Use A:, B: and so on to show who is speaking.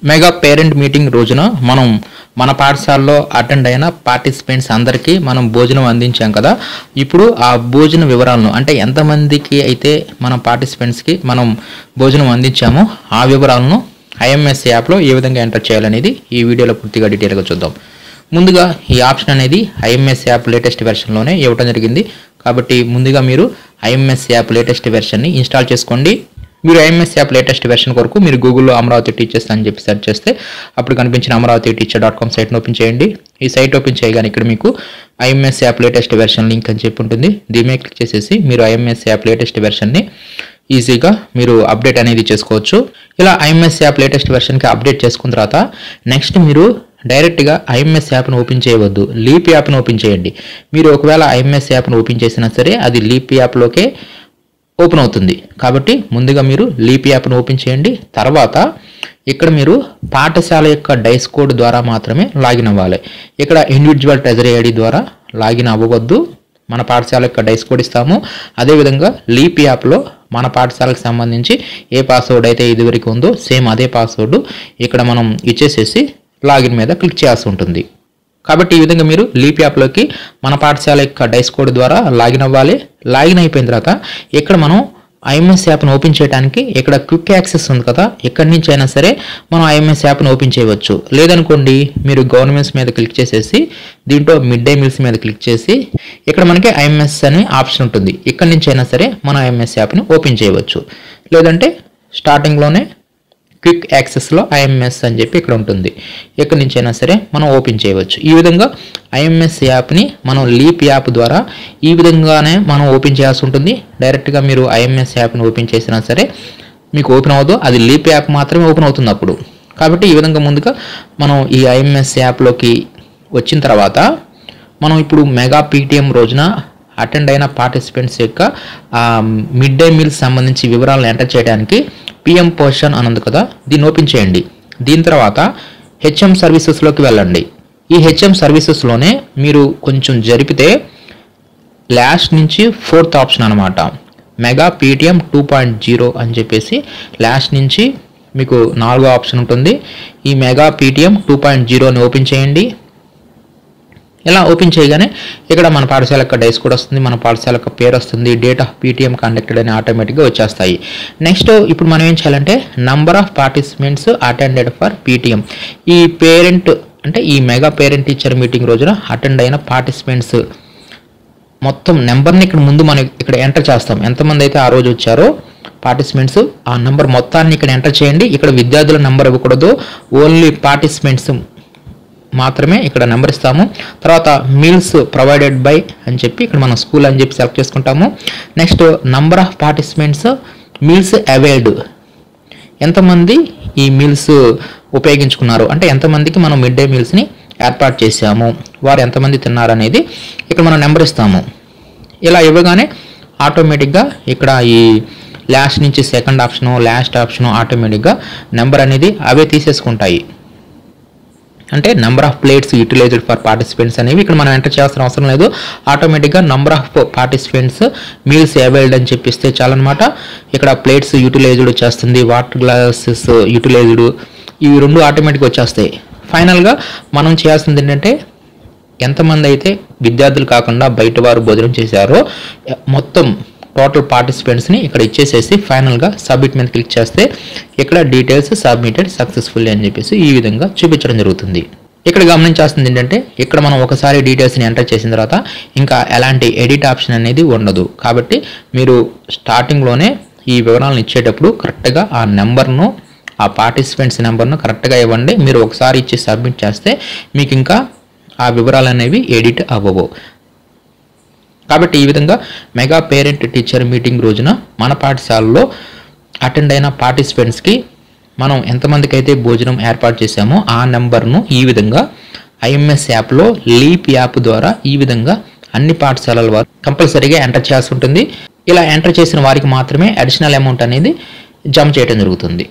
A: Mega parent meeting రోజున మనం మన పాఠశాలలో అటెండ్ అయిన పార్టిసిపెంట్స్ అందరికీ మనం భోజనం అందించాం కదా. ఇప్పుడు ఆ భోజన వివరాలను అంటే ఎంతమందికి అయితే మన పార్టిసిపెంట్స్కి మనం భోజనం అందించామో ఆ వివరాలను ఐఎంఎస్ యాప్లో ఏ విధంగా ఎంటర్ చేయాలనేది ఈ వీడియోలో పూర్తిగా డీటెయిల్గా చూద్దాం. ముందుగా ఈ ఆప్షన్ అనేది ఐఎంఎస్ యాప్ లేటెస్ట్ వెర్షన్లోనే ఇవ్వడం జరిగింది. కాబట్టి ముందుగా మీరు ఐఎంఎస్ యాప్ లేటెస్ట్ వెర్షన్ని ఇన్స్టాల్ చేసుకోండి. మీరు ఐఎంఎస్ యాప్ లేటెస్ట్ వెర్షన్ కొరకు మీరు గూగుల్లో అమరావతి టీచర్స్ అని చెప్పి సెర్చ్ చేస్తే అప్పుడు కనిపించిన amaravathiteacher.com సైట్ని ఓపెన్ చేయండి. ఈ సైట్ ఓపెన్ చేయగానే ఇక్కడ మీకు IMS app latest version link అని చెప్పి ఉంటుంది. దీని మీద క్లిక్ చేసేసి మీరు ఐఎంఎస్ యాప్ లేటెస్ట్ వెర్షన్ని ఈజీగా మీరు అప్డేట్ అనేది చేసుకోవచ్చు. ఇలా ఐఎంఎస్ యాప్ లేటెస్ట్ వెర్షన్కి అప్డేట్ చేసుకున్న తర్వాత నెక్స్ట్ మీరు డైరెక్ట్గా ఐఎంఎస్ యాప్ను ఓపెన్ చేయవద్దు, లీప్ యాప్ను ఓపెన్ చేయండి. మీరు ఒకవేళ ఐఎంఎస్ యాప్ను ఓపెన్ చేసినా సరే అది లీప్ యాప్లోకే ఓపెన్ అవుతుంది. కాబట్టి ముందుగా మీరు లీప్ యాప్ను ఓపెన్ చేయండి. తర్వాత ఇక్కడ మీరు పాఠశాల యొక్క డైస్ కోడ్ ద్వారా మాత్రమే లాగిన్ అవ్వాలి. ఇక్కడ ఇండివిజువల్ ట్రెజరీ ఐడి ద్వారా లాగిన్ అవ్వవద్దు. మన పాఠశాల యొక్క డైస్ కోడ్ ఇస్తాము. అదేవిధంగా లీప్ యాప్లో మన పాఠశాలకు సంబంధించి ఏ పాస్వర్డ్ అయితే ఇదివరకు ఉందో సేమ్ అదే పాస్వర్డ్ ఇక్కడ మనం ఇచ్చేసేసి లాగిన్ మీద క్లిక్ చేయాల్సి ఉంటుంది. కాబట్టి ఈ విధంగా మీరు లీప్ యాప్లోకి మన పాఠశాల యొక్క డైస్ కోడ్ ద్వారా లాగిన్ అవ్వాలి. లాగిన్ అయిపోయిన తర్వాత ఇక్కడ మనం ఐఎంఎస్ యాప్ను ఓపెన్ చేయడానికి ఇక్కడ క్విక్ యాక్సెస్ ఉంది కదా, ఎక్కడి నుంచి అయినా సరే మనం ఐఎంఎస్ యాప్ను ఓపెన్ చేయవచ్చు. లేదనుకోండి మీరు గవర్నమెంట్స్ మీద క్లిక్ చేసేసి దీంట్లో మిడ్ డే మీల్స్ మీద క్లిక్ చేసి ఇక్కడ మనకి ఐఎంఎస్ అనే ఆప్షన్ ఉంటుంది. ఎక్కడి నుంచి అయినా సరే మనం ఐఎంఎస్ యాప్ని ఓపెన్ చేయవచ్చు. లేదంటే స్టార్టింగ్లోనే క్విక్ యాక్సెస్లో ఐఎంఎస్ అని చెప్పి ఇక్కడ ఉంటుంది. ఎక్కడి నుంచి అయినా సరే మనం ఓపెన్ చేయవచ్చు. ఈ విధంగా ఐఎంఎస్ యాప్ని మనం లీప్ యాప్ ద్వారా ఈ విధంగానే మనం ఓపెన్ చేయాల్సి ఉంటుంది. డైరెక్ట్గా మీరు ఐఎంఎస్ యాప్ని ఓపెన్ చేసినా సరే మీకు ఓపెన్ అవ్వదు, అది లీప్ యాప్ మాత్రమే ఓపెన్ అవుతుంది అప్పుడు. కాబట్టి ఈ విధంగా ముందుగా మనం ఈ ఐఎంఎస్ యాప్లోకి వచ్చిన తర్వాత మనం ఇప్పుడు మెగా పీటీఎం రోజున అటెండ్ అయిన పార్టిసిపెంట్స్ యొక్క మిడ్ డే మీల్స్ సంబంధించి వివరాలను ఎంటర్ చేయడానికి పిఎం పోర్షన్ అని ఉంది కదా, దీన్ని ఓపెన్ చేయండి. దీని తర్వాత హెచ్ఎం సర్వీసెస్లోకి వెళ్ళండి. ఈ హెచ్ఎం సర్వీసెస్లోనే మీరు కొంచెం జరిపితే లాస్ట్ నుంచి 4th ఆప్షన్ అనమాట, మెగా పీటీఎం 2.0 అని చెప్పేసి లాస్ట్ నుంచి మీకు 4వ ఆప్షన్ ఉంటుంది. ఈ మెగా పీటీఎం 2.0ని ఓపెన్ చేయండి. ఇలా ఓపెన్ చేయగానే ఇక్కడ మన పాఠశాల యొక్క డైస్ కోడ్ వస్తుంది, మన పాఠశాల యొక్క పేరు వస్తుంది, డేట్ ఆఫ్ పీటీఎం కండక్టెడ్ అని ఆటోమేటిక్గా వచ్చేస్తాయి. నెక్స్ట్ ఇప్పుడు మనం ఏం చేయాలంటే number of participants attended for PTM, ఈ పేరెంట్ అంటే ఈ మెగా పేరెంట్ టీచర్ మీటింగ్ రోజున అటెండ్ అయిన పార్టిసిపెంట్స్ మొత్తం నెంబర్ని ఇక్కడ ముందు మనం ఇక్కడ ఎంటర్ చేస్తాం. ఎంతమంది అయితే ఆ రోజు వచ్చారో పార్టిసిపెంట్స్ ఆ నెంబర్ మొత్తాన్ని ఇక్కడ ఎంటర్ చేయండి. ఇక్కడ విద్యార్థుల నెంబర్ ఇవ్వకూడదు, ఓన్లీ పార్టిసిపెంట్స్ మాత్రమే ఇక్కడ నెంబర్ ఇస్తాము. తర్వాత మీల్స్ ప్రొవైడెడ్ బై అని చెప్పి ఇక్కడ మనం స్కూల్ అని చెప్పి సెలెక్ట్ చేసుకుంటాము. Next number of participants meals availed, ఎంతమంది ఈ మీల్స్ ఉపయోగించుకున్నారు అంటే ఎంతమందికి మనం మిడ్ డే మీల్స్ని ఏర్పాటు చేసాము, వారు ఎంతమంది తిన్నారు అనేది ఇక్కడ మనం నెంబర్ ఇస్తాము. ఇలా ఇవ్వగానే ఆటోమేటిక్గా ఇక్కడ ఈ లాస్ట్ నుంచి సెకండ్ ఆప్షను లాస్ట్ ఆప్షను ఆటోమేటిక్గా నెంబర్ అనేది అవే తీసేసుకుంటాయి. అంటే number of plates utilised for participants అనేవి ఇక్కడ మనం ఎంటర్ చేయాల్సిన అవసరం లేదు. ఆటోమేటిక్గా number of participants meals availed అని చెప్పిస్తే చాలన్నమాట. ఇక్కడ ప్లేట్స్ యూటిలైజ్డ్ వచ్చేస్తుంది, వాటర్ గ్లాసెస్ యూటిలైజ్డ్, ఇవి రెండు ఆటోమేటిక్గా వచ్చేస్తాయి. ఫైనల్గా మనం చేయాల్సింది ఏంటంటే ఎంతమంది అయితే విద్యార్థులు కాకుండా బయట వారు భోజనం చేశారో మొత్తం టోటల్ పార్టిసిపెంట్స్ని ఇక్కడ ఇచ్చేసేసి ఫైనల్గా సబ్మిట్ మీద క్లిక్ చేస్తే ఇక్కడ డీటెయిల్స్ సబ్మిటెడ్ సక్సెస్ఫుల్లీ అని చెప్పేసి ఈ విధంగా చూపించడం జరుగుతుంది. ఇక్కడ గమనించాల్సింది ఏంటంటే ఇక్కడ మనం ఒకసారి డీటెయిల్స్ని ఎంటర్ చేసిన తర్వాత ఇంకా ఎలాంటి ఎడిట్ ఆప్షన్ అనేది ఉండదు. కాబట్టి మీరు స్టార్టింగ్లోనే ఈ వివరాలను ఇచ్చేటప్పుడు కరెక్ట్గా ఆ నెంబర్ను ఆ పార్టిసిపెంట్స్ నెంబర్ను కరెక్ట్గా ఇవ్వండి. మీరు ఒకసారి ఇచ్చి సబ్మిట్ చేస్తే మీకు ఇంకా ఆ వివరాలు అనేవి ఎడిట్ అవ్వవు. కాబట్టి ఈ విధంగా మెగా పేరెంట్ టీచర్ మీటింగ్ రోజున మన పాఠశాలలో అటెండ్ అయిన పార్టిసిపెంట్స్కి మనం ఎంతమందికి అయితే భోజనం ఏర్పాటు చేశామో ఆ నెంబర్ను ఈ విధంగా ఐఎంఎస్ యాప్లో లీప్ యాప్ ద్వారా ఈ విధంగా అన్ని పాఠశాలల వారు కంపల్సరీగా ఎంటర్ చేయాల్సి ఉంటుంది. ఇలా ఎంటర్ చేసిన వారికి మాత్రమే అడిషనల్ అమౌంట్ అనేది జమ చేయడం జరుగుతుంది.